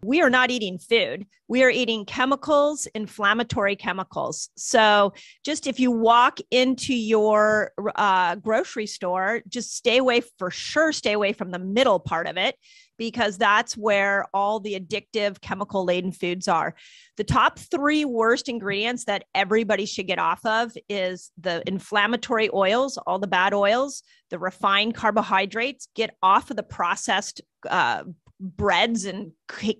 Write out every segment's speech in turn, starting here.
We are not eating food. We are eating chemicals, inflammatory chemicals. So just if you walk into your grocery store, just stay away from the middle part of it, because that's where all the addictive chemical laden foods are. The top 3 worst ingredients that everybody should get off of is the inflammatory oils, all the bad oils, the refined carbohydrates. Get off of the processed breads and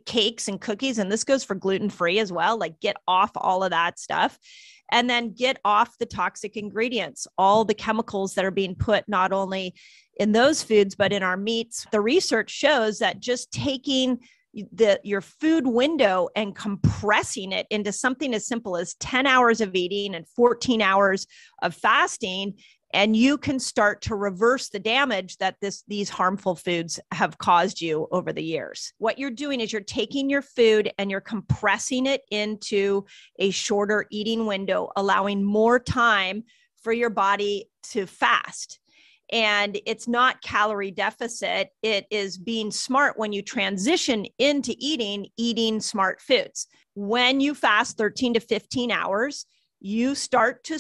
cakes and cookies. And this goes for gluten-free as well. Like, get off all of that stuff. And then get off the toxic ingredients, all the chemicals that are being put not only in those foods, but in our meats. The research shows that just taking your food window and compressing it into something as simple as 10 hours of eating and 14 hours of fasting, and you can start to reverse the damage that these harmful foods have caused you over the years. What you're doing is you're taking your food and you're compressing it into a shorter eating window, allowing more time for your body to fast. And it's not calorie deficit. It is being smart when you transition into eating smart foods. When you fast 13 to 15 hours, you start to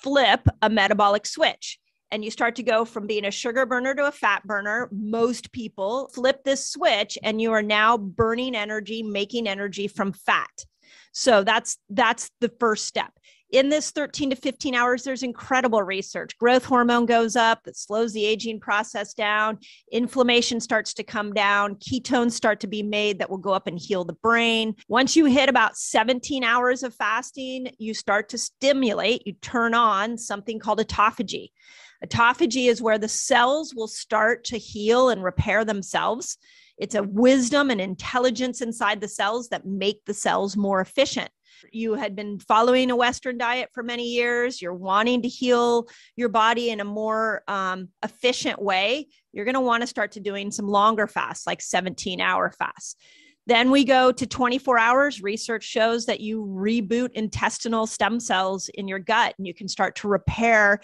flip a metabolic switch, and you start to go from being a sugar burner to a fat burner. Most people flip this switch, and you are now burning energy, making energy from fat. So that's the first step. In this 13 to 15 hours, there's incredible research. Growth hormone goes up, it slows the aging process down. Inflammation starts to come down. Ketones start to be made that will go up and heal the brain. Once you hit about 17 hours of fasting, you start to stimulate, you turn on something called autophagy. Autophagy is where the cells will start to heal and repair themselves. It's a wisdom and intelligence inside the cells that make the cells more efficient. You had been following a Western diet for many years. You're wanting to heal your body in a more efficient way. You're going to want to start to doing some longer fasts, like 17-hour fasts. Then we go to 24 hours. Research shows that you reboot intestinal stem cells in your gut, and you can start to repair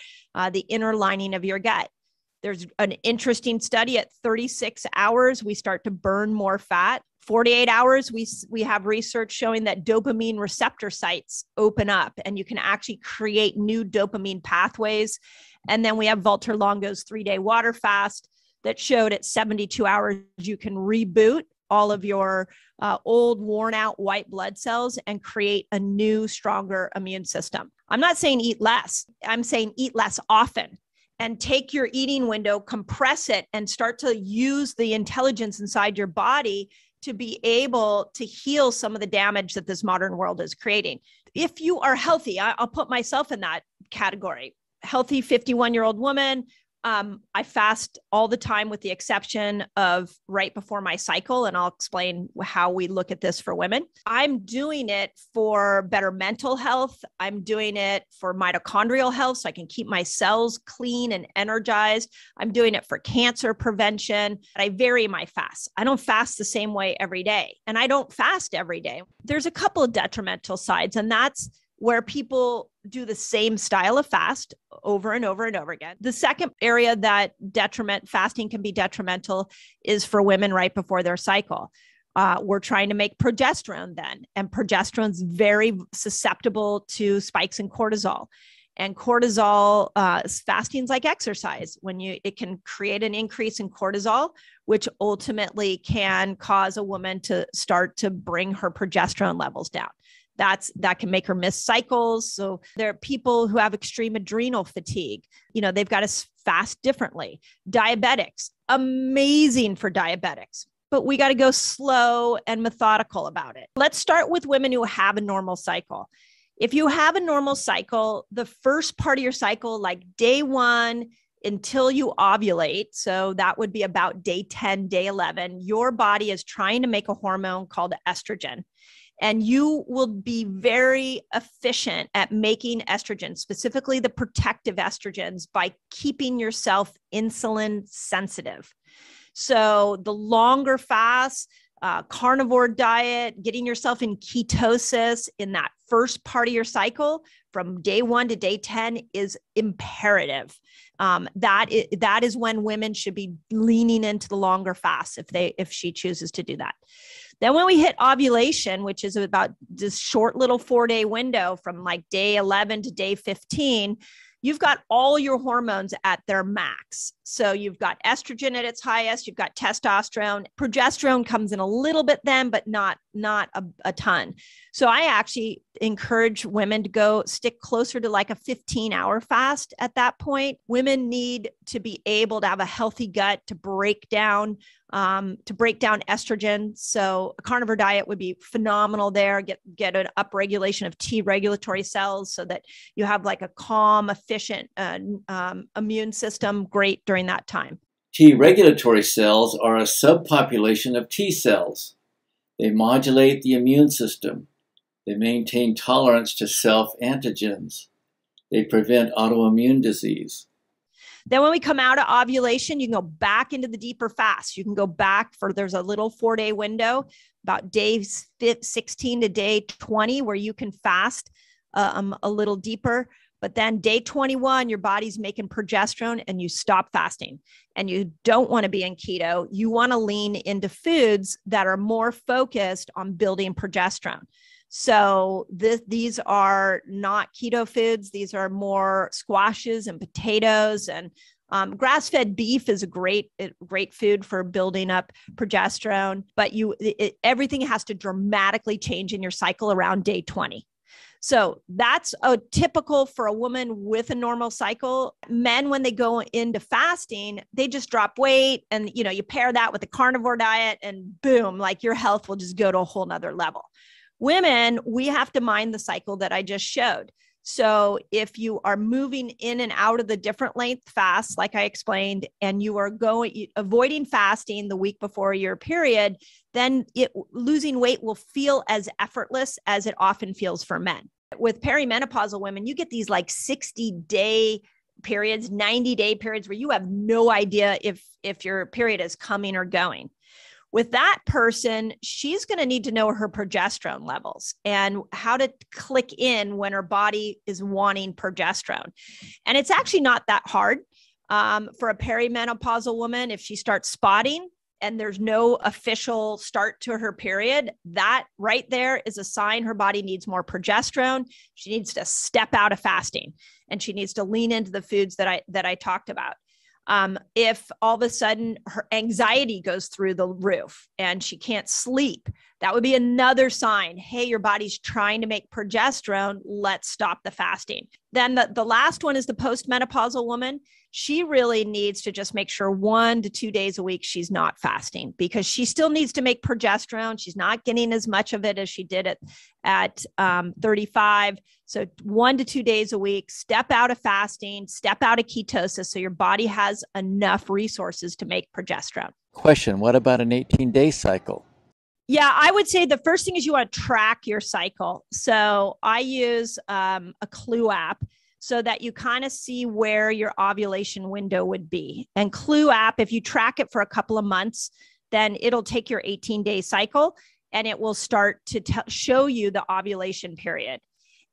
the inner lining of your gut. There's an interesting study at 36 hours, we start to burn more fat. 48 hours, we have research showing that dopamine receptor sites open up, and you can actually create new dopamine pathways. And then we have Walter Longo's 3-day water fast that showed at 72 hours, you can reboot all of your old, worn out white blood cells and create a new, stronger immune system. I'm not saying eat less. I'm saying eat less often. And take your eating window, compress it, and start to use the intelligence inside your body to be able to heal some of the damage that this modern world is creating. If you are healthy, I'll put myself in that category. Healthy 51-year-old woman. I fast all the time with the exception of right before my cycle, and I'll explain how we look at this for women. I'm doing it for better mental health. I'm doing it for mitochondrial health, so I can keep my cells clean and energized. I'm doing it for cancer prevention. I vary my fasts. I don't fast the same way every day, and I don't fast every day. There's a couple of detrimental sides, and that's where people do the same style of fast over and over and over again. The second area that fasting can be detrimental is for women right before their cycle. We're trying to make progesterone then, and progesterone's very susceptible to spikes in cortisol. And cortisol, fasting's like exercise. It can create an increase in cortisol, which ultimately can cause a woman to start to bring her progesterone levels down. That can make her miss cycles. So there are people who have extreme adrenal fatigue. They've got to fast differently. Diabetics, amazing for diabetics, but we got to go slow and methodical about it. Let's start with women who have a normal cycle. If you have a normal cycle, the first part of your cycle, like day 1 until you ovulate, so that would be about day 10, day 11, your body is trying to make a hormone called estrogen. And you will be very efficient at making estrogen, specifically the protective estrogens, by keeping yourself insulin sensitive. So the longer fast, carnivore diet, getting yourself in ketosis in that first part of your cycle from day 1 to day 10 is imperative. That is when women should be leaning into the longer fast if she chooses to do that. Then when we hit ovulation, which is about this short little 4-day window from like day 11 to day 15, you've got all your hormones at their max. So you've got estrogen at its highest, you've got testosterone, progesterone comes in a little bit then, but not a ton. So I actually encourage women to go stick closer to like a 15-hour fast at that point. Women need to be able to have a healthy gut to break down estrogen. So a carnivore diet would be phenomenal there. Get an upregulation of T regulatory cells so that you have like a calm, efficient immune system. Great during that time. T regulatory cells are a subpopulation of T cells. They modulate the immune system. They maintain tolerance to self-antigens. They prevent autoimmune disease. Then when we come out of ovulation, you can go back into the deeper fast. You can go back there's a little 4-day window, about day 16 to day 20, where you can fast a little deeper. But then day 21, your body's making progesterone and you stop fasting. And you don't want to be in keto. You want to lean into foods that are more focused on building progesterone. So these are not keto foods. These are more squashes and potatoes, and grass-fed beef is a great food for building up progesterone. But everything has to dramatically change in your cycle around day 20. So that's typical for a woman with a normal cycle. Men, when they go into fasting, they just drop weight, and you pair that with the carnivore diet, and boom, like your health will just go to a whole nother level. Women, we have to mind the cycle that I just showed. So if you are moving in and out of the different length fasts, like I explained, and you are avoiding fasting the week before your period, then losing weight will feel as effortless as it often feels for men. With perimenopausal women, you get these like 60-day periods, 90-day periods where you have no idea if your period is coming or going. With that person, she's going to need to know her progesterone levels and how to click in when her body is wanting progesterone. And it's actually not that hard for a perimenopausal woman. If she starts spotting and there's no official start to her period, that right there is a sign her body needs more progesterone. She needs to step out of fasting, and she needs to lean into the foods that I talked about. If all of a sudden her anxiety goes through the roof and she can't sleep, that would be another sign. Hey, your body's trying to make progesterone. Let's stop the fasting. Then the last one is the postmenopausal woman. She really needs to just make sure 1 to 2 days a week she's not fasting, because she still needs to make progesterone. She's not getting as much of it as she did at 35. So 1 to 2 days a week, step out of fasting, step out of ketosis so your body has enough resources to make progesterone. Question, what about an 18-day cycle? Yeah, I would say the first thing is you want to track your cycle. So I use a Clue app so that you kind of see where your ovulation window would be. And Clue app, if you track it for a couple of months, then it'll take your 18-day cycle and it will start to show you the ovulation period.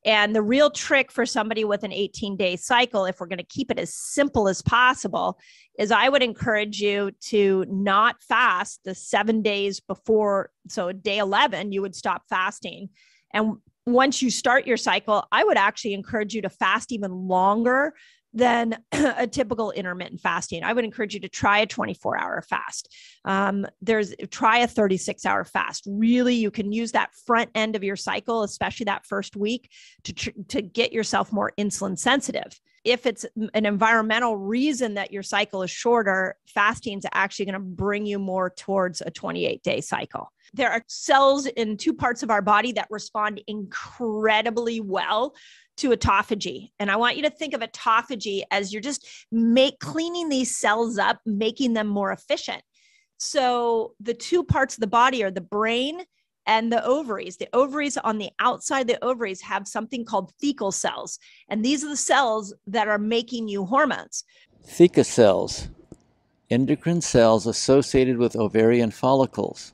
And the real trick for somebody with an 18-day cycle, if we're going to keep it as simple as possible, is I would encourage you to not fast the 7 days before. So day 11, you would stop fasting. And once you start your cycle, I would actually encourage you to fast even longer than a typical intermittent fasting. I would encourage you to try a 24-hour fast. Try a 36-hour fast. Really, you can use that front end of your cycle, especially that first week, to get yourself more insulin sensitive. If it's an environmental reason that your cycle is shorter, fasting is actually going to bring you more towards a 28-day cycle. There are cells in 2 parts of our body that respond incredibly well to autophagy. And I want you to think of autophagy as you're just cleaning these cells up, making them more efficient. So the 2 parts of the body are the brain and the ovaries. The ovaries, on the outside of the ovaries, have something called thecal cells. And these are the cells that are making you hormones. Theca cells, endocrine cells associated with ovarian follicles.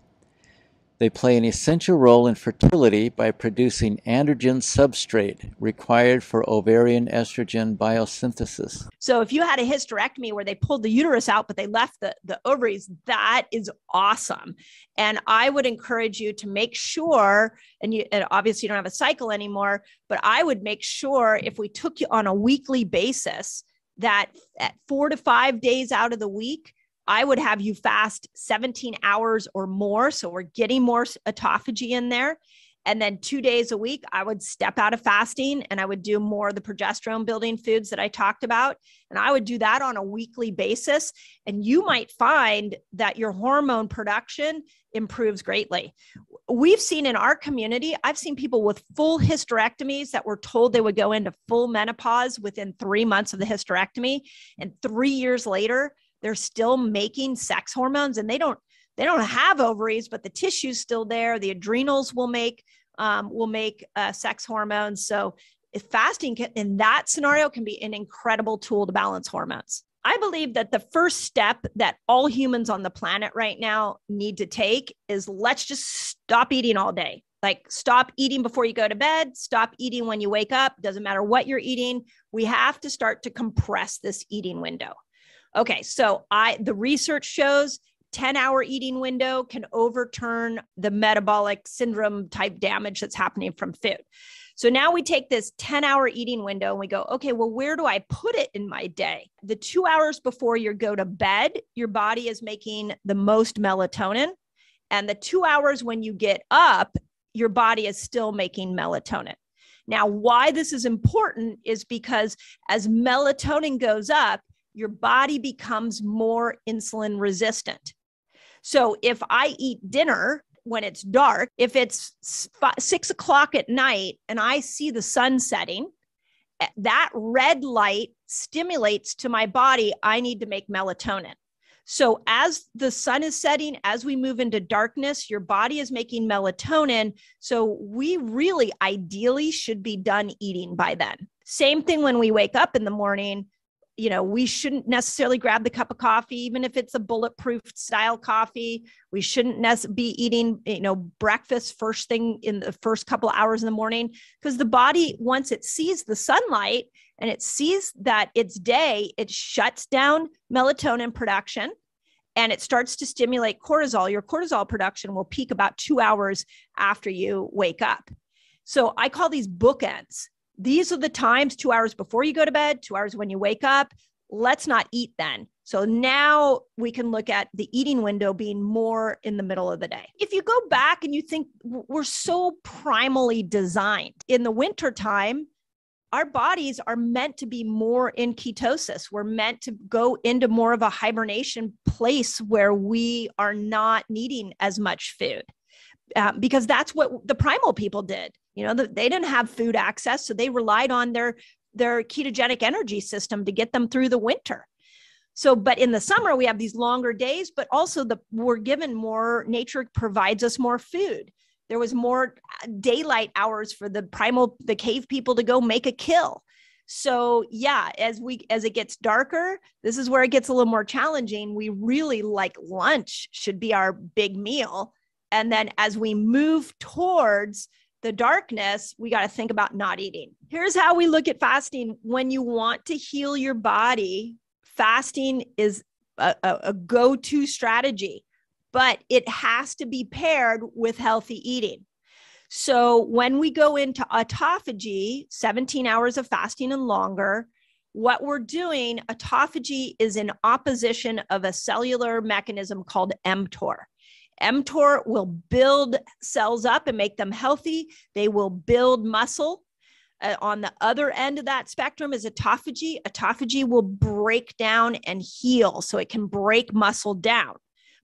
They play an essential role in fertility by producing androgen substrate required for ovarian estrogen biosynthesis. So if you had a hysterectomy where they pulled the uterus out, but they left the ovaries, that is awesome. And I would encourage you to make sure, and obviously you don't have a cycle anymore, but I would make sure if we took you on a weekly basis that at 4 to 5 days out of the week, I would have you fast 17 hours or more. So we're getting more autophagy in there. And then 2 days a week, I would step out of fasting and I would do more of the progesterone building foods that I talked about. And I would do that on a weekly basis. And you might find that your hormone production improves greatly. We've seen in our community, I've seen people with full hysterectomies that were told they would go into full menopause within 3 months of the hysterectomy. And 3 years later, they're still making sex hormones, and they don't have ovaries, but the tissue's still there. The adrenals will make sex hormones. So if fasting in that scenario can be an incredible tool to balance hormones. I believe that the first step that all humans on the planet right now need to take is let's just stop eating all day. Like stop eating before you go to bed, stop eating when you wake up. Doesn't matter what you're eating. We have to start to compress this eating window. Okay, so the research shows 10-hour eating window can overturn the metabolic syndrome type damage that's happening from food. So now we take this 10-hour eating window and we go, okay, well, where do I put it in my day? The 2 hours before you go to bed, your body is making the most melatonin. And the 2 hours when you get up, your body is still making melatonin. Now, why this is important is because as melatonin goes up, your body becomes more insulin resistant. So if I eat dinner when it's dark, if it's 6 o'clock at night and I see the sun setting, that red light stimulates to my body, I need to make melatonin. So as the sun is setting, as we move into darkness, your body is making melatonin. So we really ideally should be done eating by then. Same thing when we wake up in the morning. You know, we shouldn't necessarily grab the cup of coffee, even if it's a bulletproof style coffee. We shouldn't be eating, breakfast first thing in the first couple of hours in the morning, because the body, once it sees the sunlight and it sees that it's day, it shuts down melatonin production and it starts to stimulate cortisol. Your cortisol production will peak about 2 hours after you wake up. So I call these bookends. These are the times, 2 hours before you go to bed, 2 hours when you wake up. Let's not eat then. So now we can look at the eating window being more in the middle of the day. If you go back and you think we're so primally designed in the wintertime, our bodies are meant to be more in ketosis. We're meant to go into more of a hibernation place where we are not needing as much food. Because that's what the primal people did. They didn't have food access, so they relied on their ketogenic energy system to get them through the winter. So, but in the summer, we have these longer days, but also we're given more, nature provides us more food. There was more daylight hours for the cave people to go make a kill. So yeah, as it gets darker, this is where it gets a little more challenging. We really like lunch should be our big meal. And then as we move towards the darkness, we got to think about not eating. Here's how we look at fasting. When you want to heal your body, fasting is a go-to strategy, but it has to be paired with healthy eating. So when we go into autophagy, 17 hours of fasting and longer, what we're doing, autophagy is in opposition of a cellular mechanism called mTOR. mTOR will build cells up and make them healthy. They will build muscle. On the other end of that spectrum is autophagy. Autophagy will break down and heal, so it can break muscle down,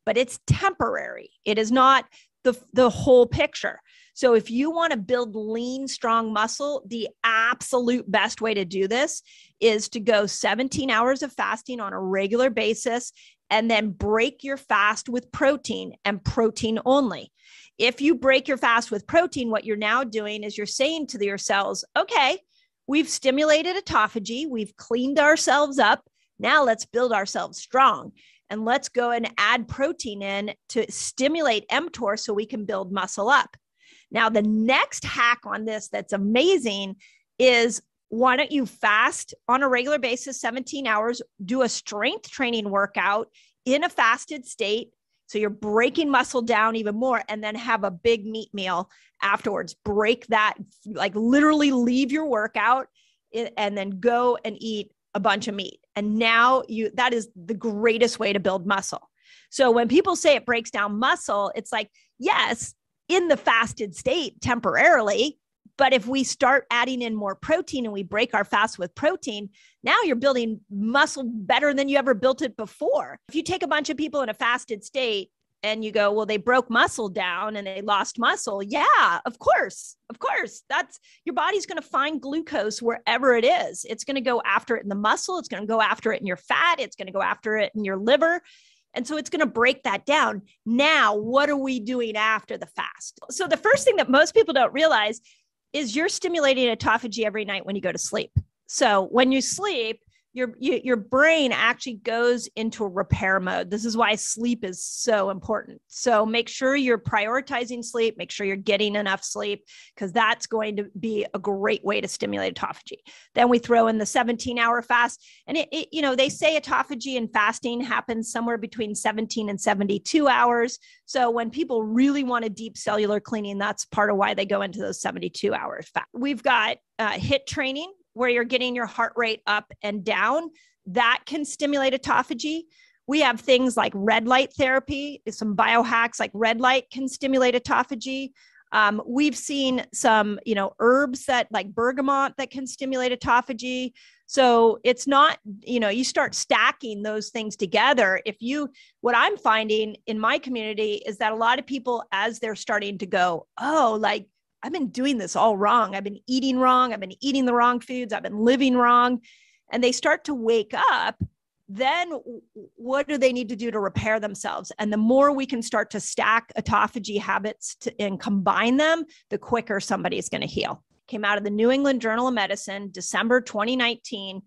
but it's temporary. It is not the whole picture. So if you want to build lean, strong muscle, the absolute best way to do this is to go 17 hours of fasting on a regular basis and then break your fast with protein and protein only. If you break your fast with protein, what you're now doing is you're saying to your cells, okay, we've stimulated autophagy, we've cleaned ourselves up, now let's build ourselves strong. and let's go and add protein in to stimulate mTOR so we can build muscle up. Now, the next hack on this that's amazing is, why don't you fast on a regular basis, 17 hours, do a strength training workout in a fasted state. So you're breaking muscle down even more, and then have a big meat meal afterwards. Break that, like literally leave your workout and then go and eat a bunch of meat. And now that is the greatest way to build muscle. So when people say it breaks down muscle, it's like, yes, in the fasted state temporarily, but if we start adding in more protein and we break our fast with protein, now you're building muscle better than you ever built it before. If you take a bunch of people in a fasted state and you go, well, they broke muscle down and they lost muscle. Yeah, of course. That's, your body's going to find glucose wherever it is. It's going to go after it in the muscle. It's going to go after it in your fat. It's going to go after it in your liver. And so it's going to break that down. Now, what are we doing after the fast? So the first thing that most people don't realize is you're stimulating autophagy every night when you go to sleep. So when you sleep, your brain actually goes into a repair mode. This is why sleep is so important. So make sure you're prioritizing sleep, make sure you're getting enough sleep, because that's going to be a great way to stimulate autophagy. Then we throw in the 17-hour fast. And they say autophagy and fasting happens somewhere between 17 and 72 hours. So when people really want a deep cellular cleaning, that's part of why they go into those 72 hours fast. We've got HIIT training, where you're getting your heart rate up and down. That can stimulate autophagy. We have things like red light therapy, some biohacks like red light can stimulate autophagy. We've seen some, herbs that like bergamot that can stimulate autophagy. So it's not, you start stacking those things together. What I'm finding in my community is that a lot of people, as they're starting to go, I've been doing this all wrong. I've been eating wrong. I've been eating the wrong foods. I've been living wrong. And they start to wake up. Then what do they need to do to repair themselves? And the more we can start to stack autophagy habits and combine them, the quicker somebody is going to heal. Came out of the New England Journal of Medicine, December 2019.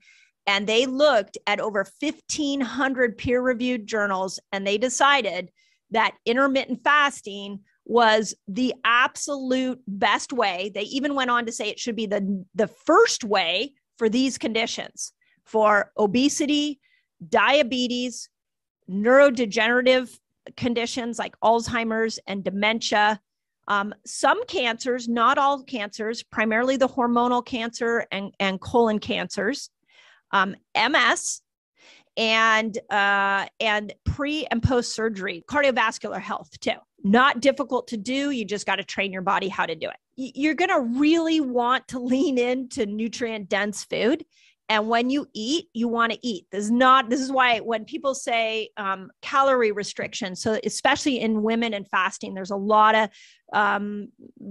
And they looked at over 1,500 peer-reviewed journals, and they decided that intermittent fasting was the absolute best way. They even went on to say it should be the first way for these conditions: for obesity, diabetes, neurodegenerative conditions like Alzheimer's and dementia, some cancers, not all cancers, primarily the hormonal cancer and colon cancers, MS, and pre and post surgery, cardiovascular health too. Not difficult to do. You just got to train your body how to do it. You're going to really want to lean into nutrient dense food. And when you eat, you want to eat. This is why when people say calorie restriction, so especially in women and fasting, there's a lot of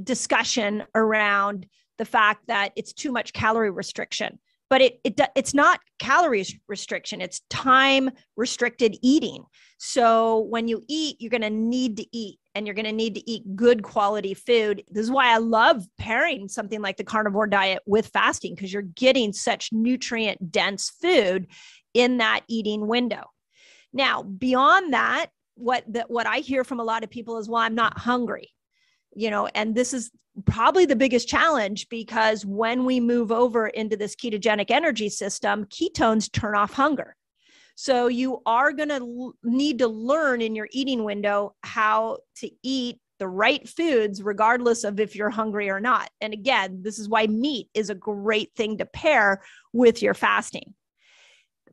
discussion around the fact that it's too much calorie restriction. But it's not calorie restriction. It's time restricted eating. So when you eat, you're going to need to eat, and you're going to need to eat good quality food. This is why I love pairing something like the carnivore diet with fasting, because you're getting such nutrient dense food in that eating window. Now, beyond that, what I hear from a lot of people is, well, I'm not hungry. And this is probably the biggest challenge, because when we move over into this ketogenic energy system, ketones turn off hunger. So you are going to need to learn in your eating window how to eat the right foods, regardless of if you're hungry or not. And again, this is why meat is a great thing to pair with your fasting.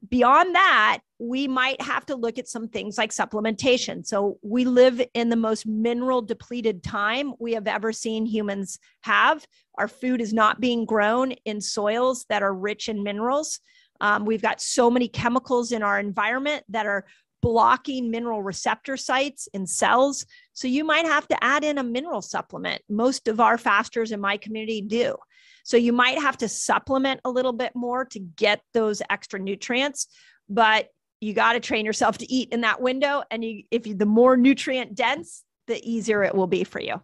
Beyond that, we might have to look at some things like supplementation. So we live in the most mineral depleted time we have ever seen humans have. Our food is not being grown in soils that are rich in minerals. We've got so many chemicals in our environment that are blocking mineral receptor sites in cells. So you might have to add in a mineral supplement. Most of our fasters in my community do. So you might have to supplement a little bit more to get those extra nutrients, but you got to train yourself to eat in that window. And the more nutrient dense, the easier it will be for you.